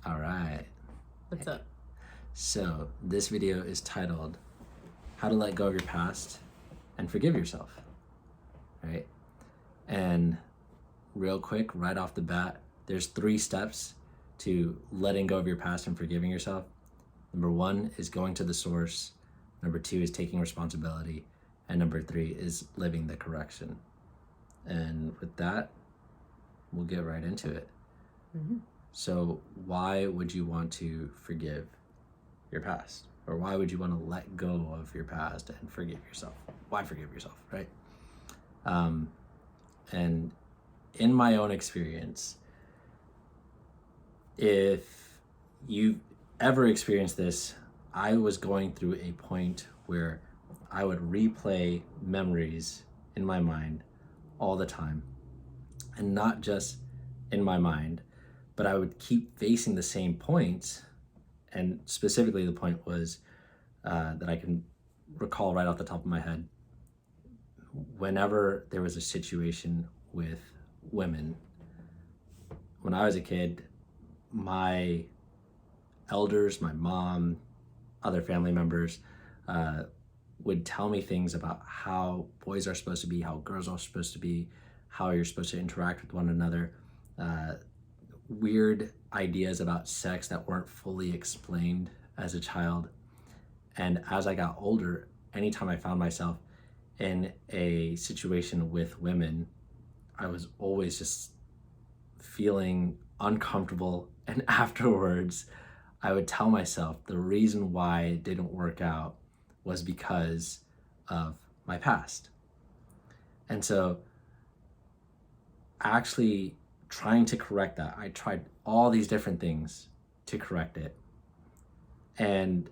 All right. What's up? So this video is titled How to Let Go of Your Past and Forgive Yourself. Right? And real quick, right off the bat, there's 3 steps to letting go of your past and forgiving yourself. Number 1 is going to the source. Number 2 is taking responsibility. And number 3 is living the correction. And with that, we'll get right into it. Mm-hmm. So why would you want to forgive your past? Or why would you want to let go of your past and forgive yourself? Why forgive yourself, right? And in my own experience, if you've ever experienced this, I was going through a point where I would replay memories in my mind all the time. And not just in my mind, but I would keep facing the same points. And specifically, the point was that I can recall right off the top of my head. Whenever there was a situation with women, when I was a kid, my elders, my mom, other family members would tell me things about how boys are supposed to be, how girls are supposed to be, how you're supposed to interact with one another, weird ideas about sex that weren't fully explained as a child. And as I got older, anytime I found myself in a situation with women, I was always just feeling uncomfortable. And afterwards, I would tell myself the reason why it didn't work out was because of my past. And so actually trying to correct that, I tried all these different things to correct it, and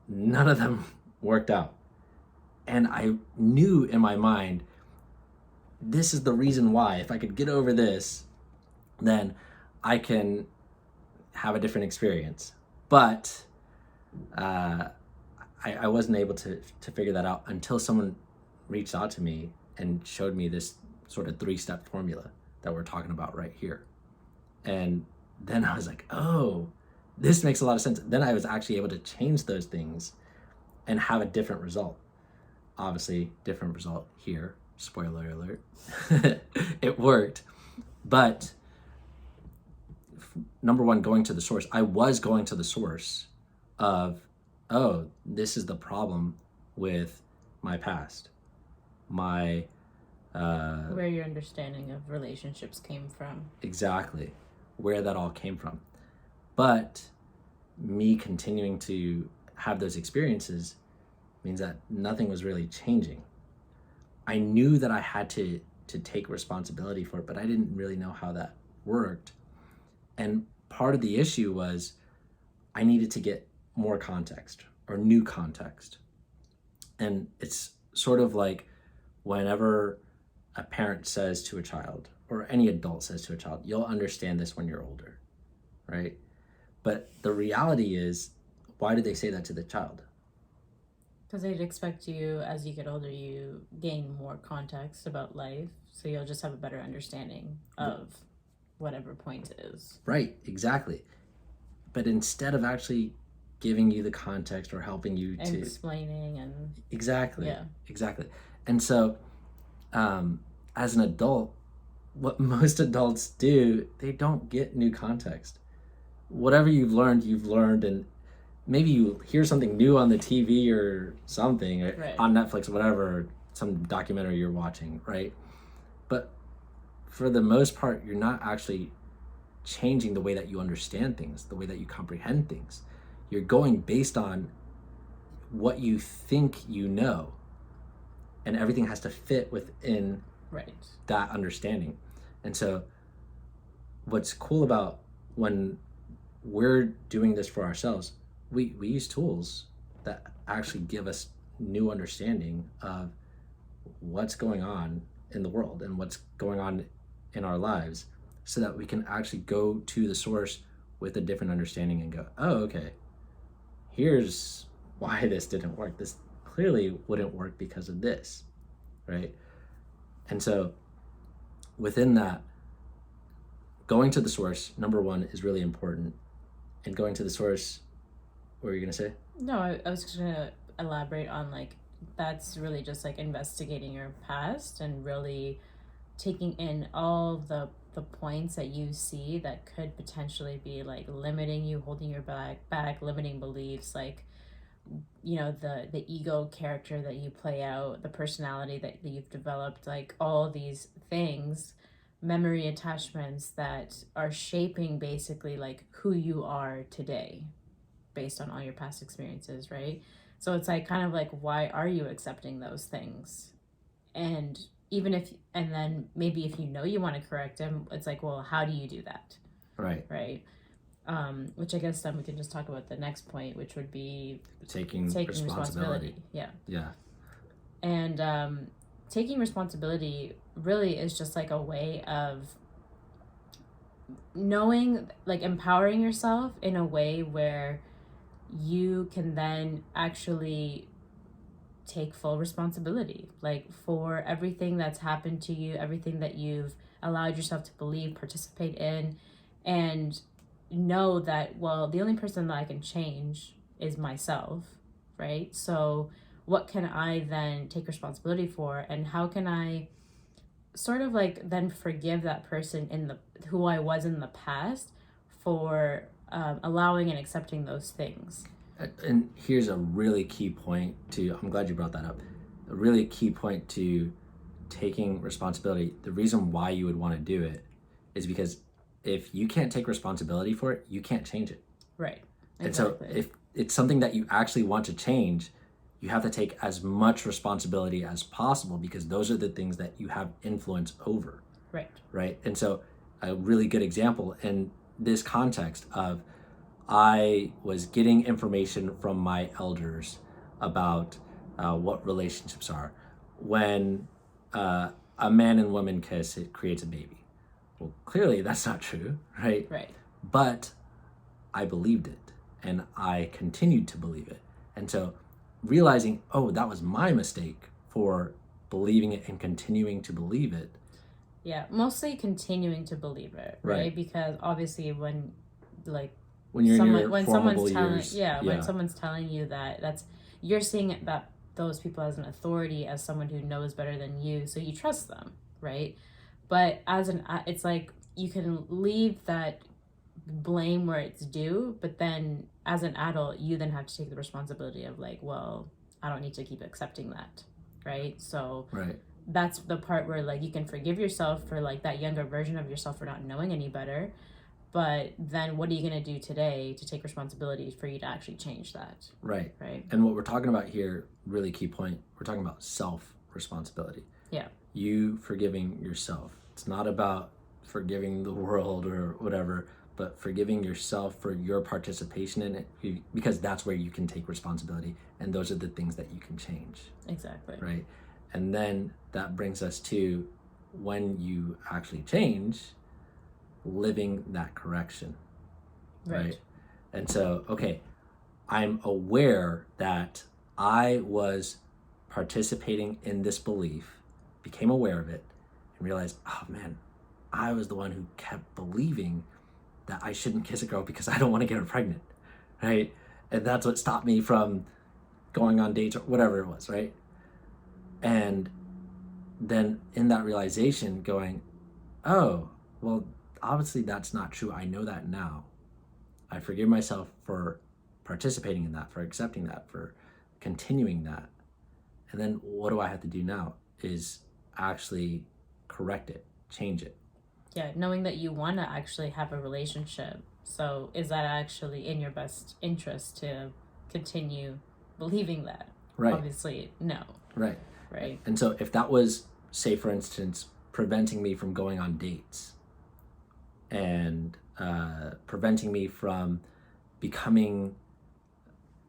none of them worked out. And I knew in my mind, this is the reason why. If I could get over this, then I can have a different experience. But I wasn't able to figure that out until someone reached out to me and showed me this sort of 3-step formula that we're talking about right here. And then I was like, oh, this makes a lot of sense. Then I was actually able to change those things and have a different result. Obviously, different result here. Spoiler alert. It worked. But number 1, going to the source. I was going to the source of, oh, this is the problem with my past. My Where your understanding of relationships came from. Exactly. Where that all came from. But me continuing to have those experiences means that nothing was really changing. I knew that I had to take responsibility for it, but I didn't really know how that worked. And part of the issue was I needed to get more context or new context. And it's sort of like whenever a parent says to a child, or any adult says to a child, you'll understand this when you're older, right? But the reality is, why do they say that to the child? Because they'd expect you, as you get older, you gain more context about life, so you'll just have a better understanding of whatever point it is. Right, exactly. But instead of actually giving you the context or helping you And to explaining and exactly, yeah. exactly. And so, as an adult, what most adults do, they don't get new context. Whatever you've learned, and maybe you hear something new on the TV or something, Right. on Netflix or whatever, some documentary you're watching, right? But for the most part, you're not actually changing the way that you understand things, the way that you comprehend things. You're going based on what you think you know, and everything has to fit within Right. that understanding. And so what's cool about when we're doing this for ourselves, we use tools that actually give us new understanding of what's going on in the world and what's going on in our lives, so that we can actually go to the source with a different understanding and go, oh, okay, here's why this didn't work. This clearly wouldn't work because of this, right? And so within that, going to the source, number one, is really important. And going to the source, what were you going to say? No, I was just gonna elaborate on like that's really just like investigating your past and really taking in all the points that you see that could potentially be like limiting you, holding your back, limiting beliefs, like the ego character that you play out, the personality that you've developed, like all these things, memory attachments that are shaping basically like who you are today based on all your past experiences, right? So it's like kind of like, why are you accepting those things? And even if, and then maybe if you want to correct them, it's like, well, how do you do that? Right. Right. Which I guess then we can just talk about the next point, which would be taking responsibility. Yeah. Yeah. And taking responsibility really is just like a way of knowing, like empowering yourself in a way where you can then actually take full responsibility, like for everything that's happened to you, everything that you've allowed yourself to believe, participate in, and know that, well, the only person that I can change is myself, right? So what can I then take responsibility for, and how can I sort of like then forgive that person in the who I was in the past for allowing and accepting those things. And here's a really key point to, I'm glad you brought that up, a really key point to taking responsibility. The reason why you would want to do it is because if you can't take responsibility for it, you can't change it. Right. Exactly. And so if it's something that you actually want to change, you have to take as much responsibility as possible, because those are the things that you have influence over. Right. Right. And so a really good example in this context of, I was getting information from my elders about what relationships are. When a man and woman kiss, it creates a baby. Well, clearly that's not true, right? Right. But I believed it, and I continued to believe it. And so realizing, oh, that was my mistake for believing it and continuing to believe it. Yeah, mostly continuing to believe it, right? Because obviously when you're in your when formable someone's telling years, when someone's telling you that you're seeing that those people as an authority, as someone who knows better than you, so you trust them, right? But it's like you can leave that blame where it's due, but then as an adult you then have to take the responsibility of like, well, I don't need to keep accepting that, right? So right. That's the part where like you can forgive yourself for like that younger version of yourself for not knowing any better. But then what are you going to do today to take responsibility for you to actually change that? Right. Right. And what we're talking about here, really key point, we're talking about self-responsibility. Yeah. You forgiving yourself. It's not about forgiving the world or whatever, but forgiving yourself for your participation in it, because that's where you can take responsibility. And those are the things that you can change. Exactly. Right. And then that brings us to, when you actually change, living that correction. Right. And so, okay, I'm aware that I was participating in this belief, became aware of it, and realized, oh man, I was the one who kept believing that I shouldn't kiss a girl because I don't want to get her pregnant. Right. And that's what stopped me from going on dates or whatever it was. Right. And then in that realization going, oh, well, obviously that's not true. I know that now. I forgive myself for participating in that, for accepting that, for continuing that. And then what do I have to do now is actually correct it, change it. Yeah, knowing that you want to actually have a relationship. So is that actually in your best interest to continue believing that? Right. Obviously, no. Right. Right. And so if that was, say, for instance, preventing me from going on dates and preventing me from becoming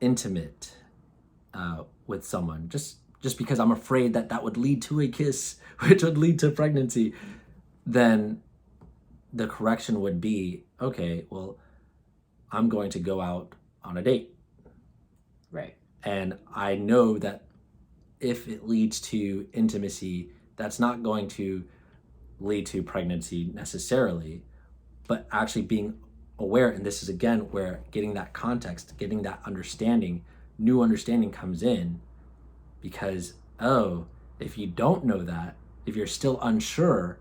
intimate with someone, just because I'm afraid that would lead to a kiss, which would lead to pregnancy, then the correction would be, okay, well, I'm going to go out on a date. Right. And I know that if it leads to intimacy, that's not going to lead to pregnancy necessarily, but actually being aware. And this is again where getting that context, getting that understanding, new understanding comes in, because, oh, if you don't know that, if you're still unsure,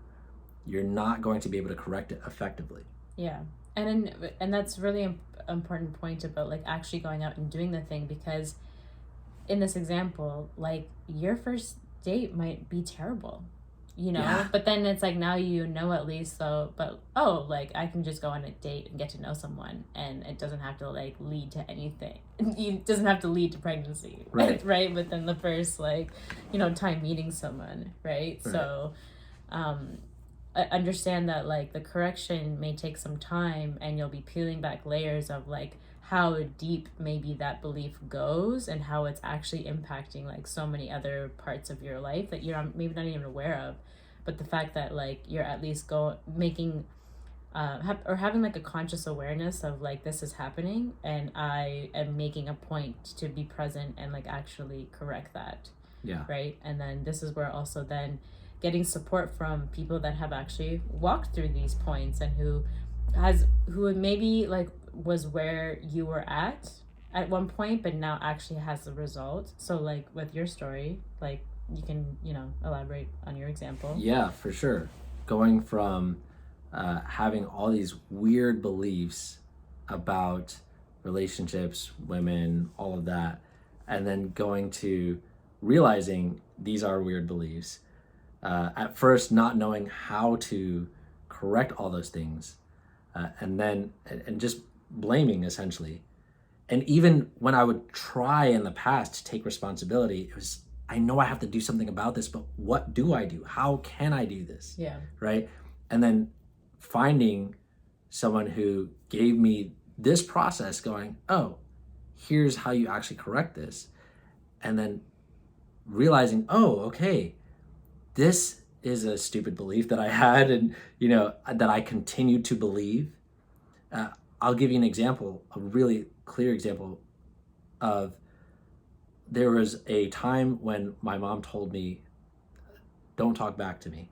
you're not going to be able to correct it effectively. Yeah. And that's really important point about like actually going out and doing the thing, because in this example, like your first date might be terrible, Yeah. but then it's like now at least, though, but oh, like I can just go on a date and get to know someone, and it doesn't have to like lead to anything. It doesn't have to lead to pregnancy, Right. right? Within the first like time meeting someone, right? So I understand that like the correction may take some time, and you'll be peeling back layers of like how deep maybe that belief goes, and how it's actually impacting like so many other parts of your life that you're maybe not even aware of. But the fact that like you're at least making or having like a conscious awareness of like this is happening, and I am making a point to be present and like actually correct that. Yeah. Right. And then this is where also then getting support from people that have actually walked through these points, and who maybe like was where you were at one point, but now actually has the result. So like with your story, like you can elaborate on your example. Yeah, for sure. Going from having all these weird beliefs about relationships, women, all of that, and then going to realizing these are weird beliefs. At first, not knowing how to correct all those things, and then and just blaming essentially. And even when I would try in the past to take responsibility, it was, I know I have to do something about this, but what do I do? How can I do this? Yeah. Right. And then finding someone who gave me this process, going, oh, here's how you actually correct this. And then realizing, oh, okay, this is a stupid belief that I had, and that I continued to believe. I'll give you an example, a really clear example of, there was a time when my mom told me, don't talk back to me.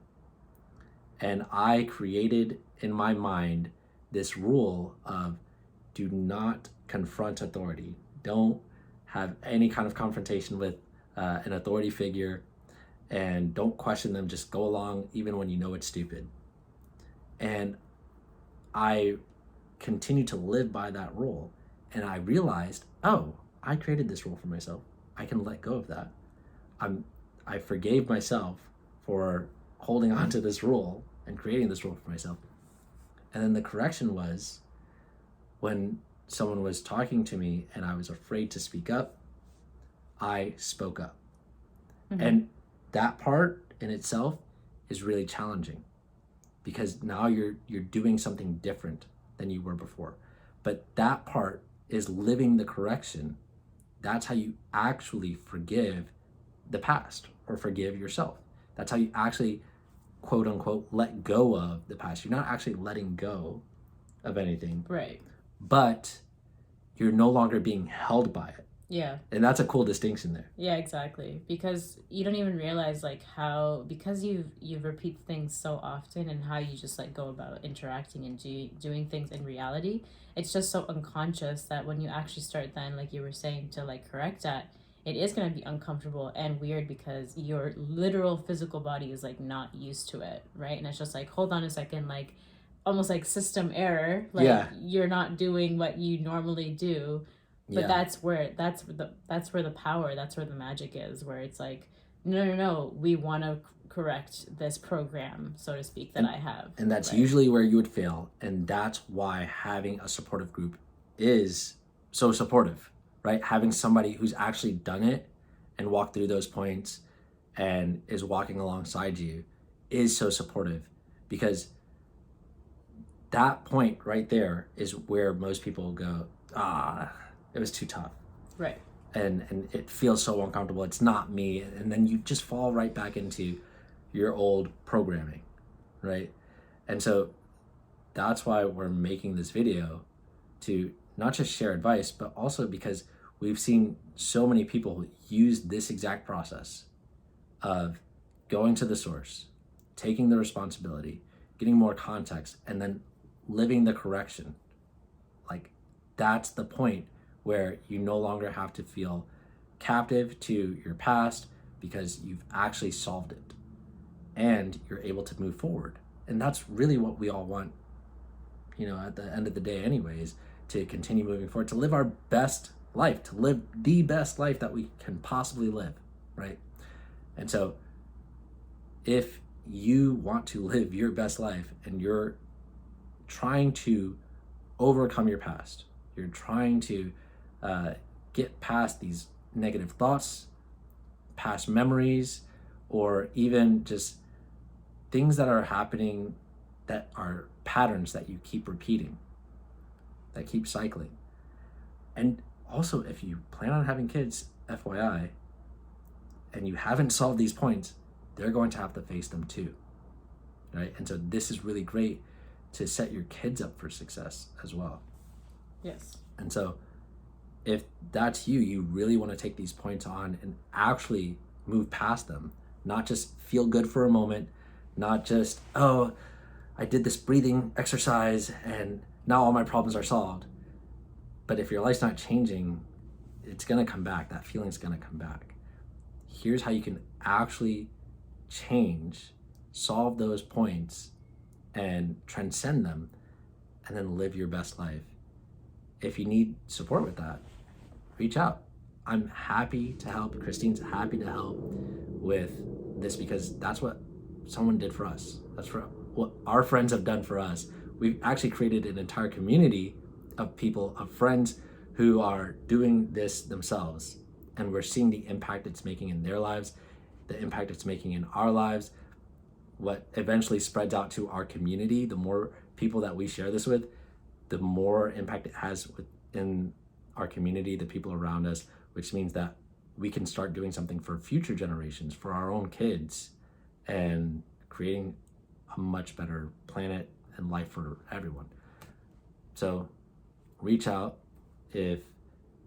And I created in my mind this rule of, do not confront authority. Don't have any kind of confrontation with an authority figure, and don't question them. Just go along even when you know it's stupid. And I continued to live by that rule. And I realized, oh, I created this rule for myself. I can let go of that. I forgave myself for holding on to this rule and creating this rule for myself. And then the correction was, when someone was talking to me and I was afraid to speak up, I spoke up. Mm-hmm. And that part in itself is really challenging, because now you're doing something different than you were before. But that part is living the correction. That's how you actually forgive the past, or forgive yourself. That's how you actually, quote unquote, let go of the past. You're not actually letting go of anything. Right. But you're no longer being held by it. Yeah. And that's a cool distinction there. Yeah, exactly. Because you don't even realize like how, because you repeat things so often, and how you just like go about interacting and doing things in reality, it's just so unconscious that when you actually start then, like you were saying, to like correct that, it is going to be uncomfortable and weird, because your literal physical body is like not used to it, right? And it's just like, hold on a second, like almost like system error, like you're not doing what you normally do. But that's where the power, that's where the magic is, where it's like, no, we want to correct this program, so to speak, that I have. And that's usually where you would fail. And that's why having a supportive group is so supportive, right? Having somebody who's actually done it and walked through those points and is walking alongside you is so supportive, because that point right there is where most people go, it was too tough. Right. And it feels so uncomfortable. It's not me. And then you just fall right back into your old programming, right? And so that's why we're making this video, to not just share advice, but also because we've seen so many people use this exact process of going to the source, taking the responsibility, getting more context, and then living the correction. Like, that's the point where you no longer have to feel captive to your past because you've actually solved it and you're able to move forward. And that's really what we all want, at the end of the day anyways, to continue moving forward, to live our best life, to live the best life that we can possibly live, right? And so if you want to live your best life and you're trying to overcome your past, you're trying to get past these negative thoughts, past memories, or even just things that are happening that are patterns that you keep repeating, that keep cycling. And also, if you plan on having kids, FYI, and you haven't solved these points, they're going to have to face them too, right? And so this is really great to set your kids up for success as well. Yes. And so if that's you, you really want to take these points on and actually move past them, not just feel good for a moment, not just, oh, I did this breathing exercise and now all my problems are solved. But if your life's not changing, it's going to come back. That feeling's going to come back. Here's how you can actually change, solve those points, and transcend them, and then live your best life. If you need support with that, reach out. I'm happy to help. Christine's happy to help with this because that's what someone did for us. That's what our friends have done for us. We've actually created an entire community of people, of friends who are doing this themselves. And we're seeing the impact it's making in their lives, the impact it's making in our lives, what eventually spreads out to our community. The more people that we share this with, the more impact it has within our community, the people around us, which means that we can start doing something for future generations, for our own kids, and creating a much better planet and life for everyone. So reach out if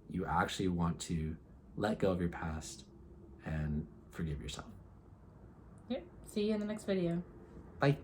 you actually want to let go of your past and forgive yourself. Yep. See you in the next video. Bye.